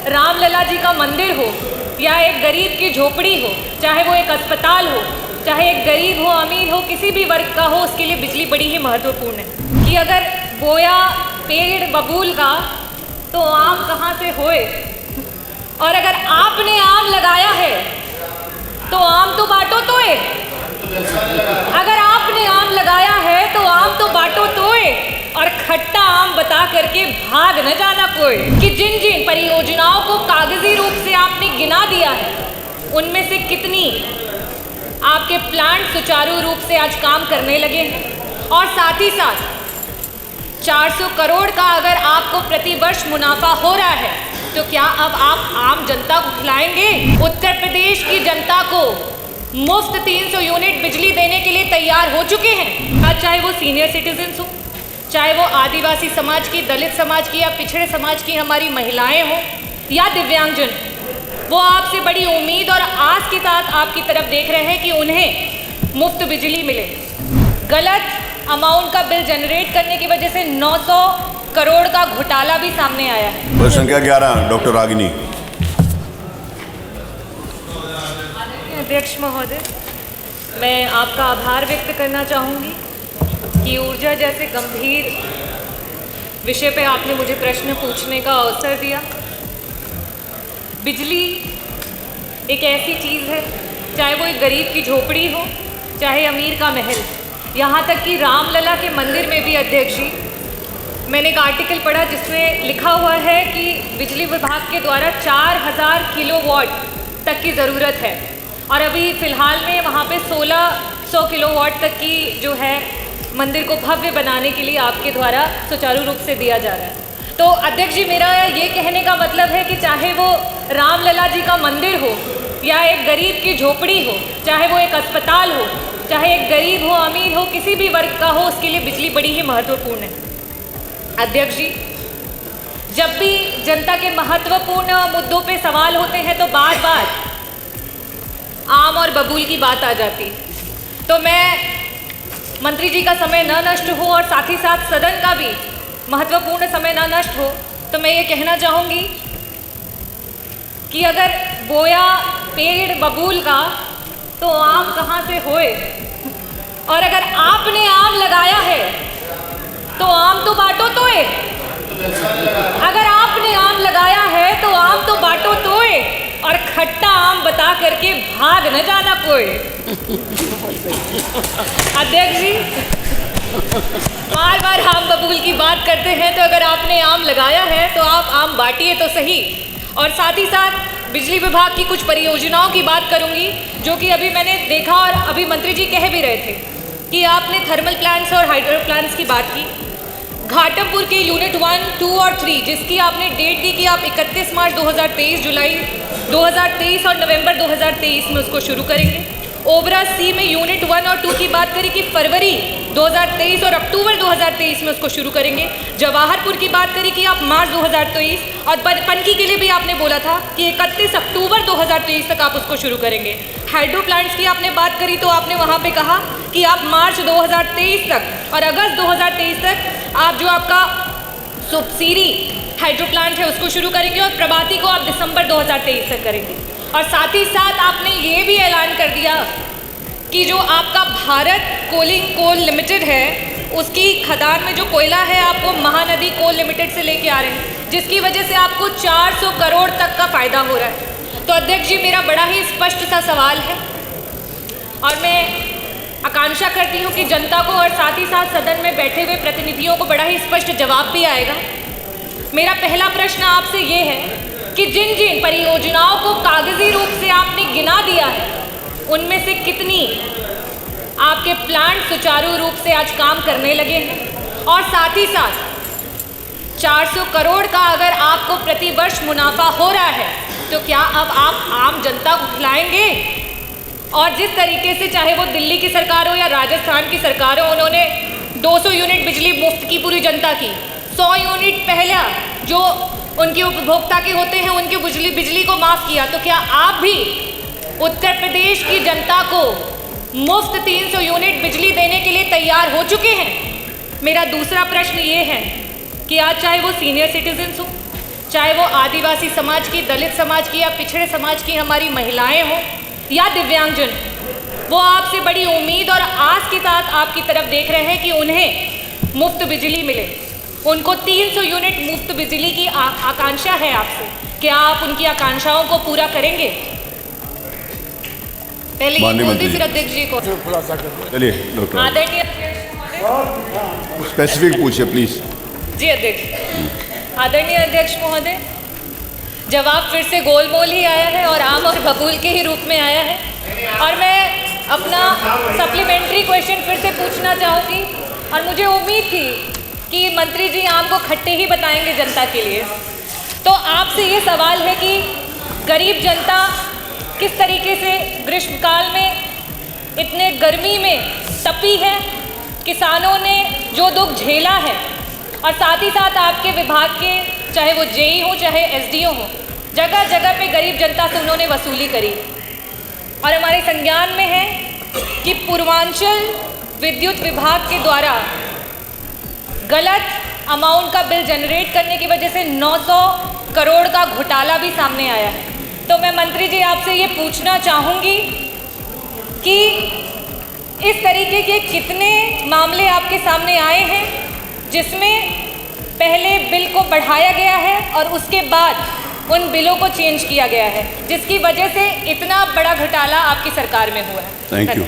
रामलला जी का मंदिर हो या एक गरीब की झोपड़ी हो, चाहे वो एक अस्पताल हो, चाहे एक गरीब हो अमीर हो, किसी भी वर्ग का हो, उसके लिए बिजली बड़ी ही महत्वपूर्ण है। कि अगर बोया पेड़ बबूल का तो आम कहाँ से होए, और अगर आपने आम लगाया है तो आम तो बांटो तोए। अगर आपने आम लगाया है तो आम तो बांटो तोए, और खट्टा आम बता करके भाग न जाना कोई। कि जिन जिन परियोजनाओं को कागजी रूप से आपने गिना दिया है, उनमें से कितनी आपके प्लांट सुचारू रूप से आज काम करने लगे हैं। और साथ ही साथ 400 करोड़ का अगर आपको प्रतिवर्ष मुनाफा हो रहा है, तो क्या अब आप आम जनता को खिलाएंगे? उत्तर प्रदेश की जनता को मुफ्त 300 यूनिट बिजली देने के लिए तैयार हो चुके हैं। आज चाहे वो सीनियर सिटीजन्स हो, चाहे वो आदिवासी समाज की, दलित समाज की या पिछड़े समाज की हमारी महिलाएं हो या दिव्यांगजन, वो आपसे बड़ी उम्मीद और आस के साथ आपकी तरफ देख रहे हैं कि उन्हें मुफ्त बिजली मिले। गलत अमाउंट का बिल जनरेट करने की वजह से 900 करोड़ का घोटाला भी सामने आया है। संख्या 11 डॉक्टर रागिनी। अध्यक्ष महोदय, मैं आपका आभार व्यक्त करना चाहूँगी कि ऊर्जा जैसे गंभीर विषय पे आपने मुझे प्रश्न पूछने का अवसर दिया। बिजली एक ऐसी चीज़ है, चाहे वो एक गरीब की झोपड़ी हो, चाहे अमीर का महल, यहाँ तक कि रामलला के मंदिर में भी अध्यक्ष जी, मैंने एक आर्टिकल पढ़ा जिसमें लिखा हुआ है कि बिजली विभाग के द्वारा 4000 किलोवाट तक की ज़रूरत है, और अभी फ़िलहाल में वहाँ पे 1600 किलोवाट तक की जो है मंदिर को भव्य बनाने के लिए आपके द्वारा सुचारू रूप से दिया जा रहा है। तो अध्यक्ष जी, मेरा ये कहने का मतलब है कि चाहे वो रामलला जी का मंदिर हो या एक गरीब की झोपड़ी हो, चाहे वो एक अस्पताल हो, चाहे एक गरीब हो अमीर हो, किसी भी वर्ग का हो, उसके लिए बिजली बड़ी ही महत्वपूर्ण है। अध्यक्ष जी, जब भी जनता के महत्वपूर्ण मुद्दों पे सवाल होते हैं तो बार बार आम और बबूल की बात आ जाती। तो मैं मंत्री जी का समय न नष्ट हो और साथ ही साथ सदन का भी महत्वपूर्ण समय न नष्ट हो, तो मैं ये कहना चाहूँगी कि अगर बोया पेड़ बबूल का तो आम कहाँ से होए, और अगर आपने आम लगाया है तो आम तो बांटो तोए। अगर आपने आम लगाया है तो आम तो बांटो तोए, और खट्टा आम बता करके भाग न जाना कोई। अध्यक्ष जी, बार बार आम बबूल की बात करते हैं, तो अगर आपने आम लगाया है तो आप आम बांटिए तो सही। और साथ ही साथ बिजली विभाग की कुछ परियोजनाओं की बात करूंगी, जो कि अभी मैंने देखा और अभी मंत्री जी कह भी रहे थे कि आपने थर्मल प्लांट्स और हाइड्रो प्लांट्स की बात की। घाटमपुर के यूनिट 1, 2 और 3, जिसकी आपने डेट दी कि आप 31 मार्च 2023, जुलाई 2023 और नवंबर 2023 में उसको शुरू करेंगे। ओबरा सी में यूनिट 1 और 2 की बात करी कि फरवरी 2023 और अक्टूबर 2023 में उसको शुरू करेंगे। जवाहरपुर की बात करी कि आप मार्च 2023, और पनकी के लिए भी आपने बोला था कि 31 अक्टूबर 2023 तक आप उसको शुरू करेंगे। हाइड्रो प्लांट्स की आपने बात करी तो आपने वहाँ पे कहा कि आप मार्च 2023 तक और अगस्त 2023 तक आप जो आपका सुबसिरी हाइड्रो प्लांट है उसको शुरू करेंगे, और प्रभाती को आप दिसंबर 2023 तक करेंगे। और साथ ही साथ आपने ये भी ऐलान कर दिया कि जो आपका भारत कोलिंग कोल लिमिटेड है, उसकी खदान में जो कोयला है आपको महानदी कोल लिमिटेड से लेके आ रहे हैं, जिसकी वजह से आपको 400 करोड़ तक का फ़ायदा हो रहा है। तो अध्यक्ष जी, मेरा बड़ा ही स्पष्ट सा सवाल है, और मैं आकांक्षा करती हूँ कि जनता को और साथ ही साथ सदन में बैठे हुए प्रतिनिधियों को बड़ा ही स्पष्ट जवाब भी आएगा। मेरा पहला प्रश्न आपसे ये है कि जिन जिन परियोजनाओं को कागजी रूप से आपने गिना दिया है, उनमें से कितनी आपके प्लांट सुचारू रूप से आज काम करने लगे हैं, और साथ ही साथ 400 करोड़ का अगर आपको प्रतिवर्ष मुनाफा हो रहा है, तो क्या अब आप आम जनता को खिलाएंगे? और जिस तरीके से चाहे वो दिल्ली की सरकार हो या राजस्थान की सरकार हो, उन्होंने 200 यूनिट बिजली मुफ्त की पूरी जनता की, 100 यूनिट पहला जो उनके उपभोक्ता के होते हैं उनकी बिजली को माफ़ किया, तो क्या आप भी उत्तर प्रदेश की जनता को मुफ्त 300 यूनिट बिजली देने के लिए तैयार हो चुके हैं? मेरा दूसरा प्रश्न ये है कि आज चाहे वो सीनियर सिटीजन्स हो, चाहे वो आदिवासी समाज की, दलित समाज की या पिछड़े समाज की हमारी महिलाएं हों या दिव्यांगजन, वो आपसे बड़ी उम्मीद और आस के साथ आपकी तरफ देख रहे हैं कि उन्हें मुफ्त बिजली मिले। उनको 300 यूनिट मुफ्त बिजली की आकांक्षा है आपसे। क्या आप उनकी आकांक्षाओं को पूरा करेंगे? पहले ये बोलते फिर अध्यक्ष जी को। चलिए डॉक्टर आदरणीय अध्यक्ष महोदय। स्पेसिफिक पूछिए प्लीज। जी अध्यक्ष। आदरणीय अध्यक्ष महोदय, जवाब फिर से गोलमोल ही आया है और आम और बबूल के ही रूप में आया है, और मैं अपना सप्लीमेंट्री क्वेश्चन फिर से पूछना चाहूँगी। और मुझे उम्मीद थी कि मंत्री जी आम को खट्टे ही बताएंगे जनता के लिए। तो आपसे ये सवाल है कि गरीब जनता किस तरीके से ग्रीष्मकाल में इतने गर्मी में तपी है, किसानों ने जो दुख झेला है, और साथ ही साथ आपके विभाग के, चाहे वो जेई हो चाहे एसडीओ हो, जगह जगह पे गरीब जनता से उन्होंने वसूली करी। और हमारे संज्ञान में है कि पूर्वांचल विद्युत विभाग के द्वारा गलत अमाउंट का बिल जनरेट करने की वजह से 900 करोड़ का घोटाला भी सामने आया है। तो मैं मंत्री जी आपसे ये पूछना चाहूँगी कि इस तरीके के कितने मामले आपके सामने आए हैं जिसमें पहले बिल को बढ़ाया गया है और उसके बाद उन बिलों को चेंज किया गया है, जिसकी वजह से इतना बड़ा घोटाला आपकी सरकार में हुआ है? Thank you.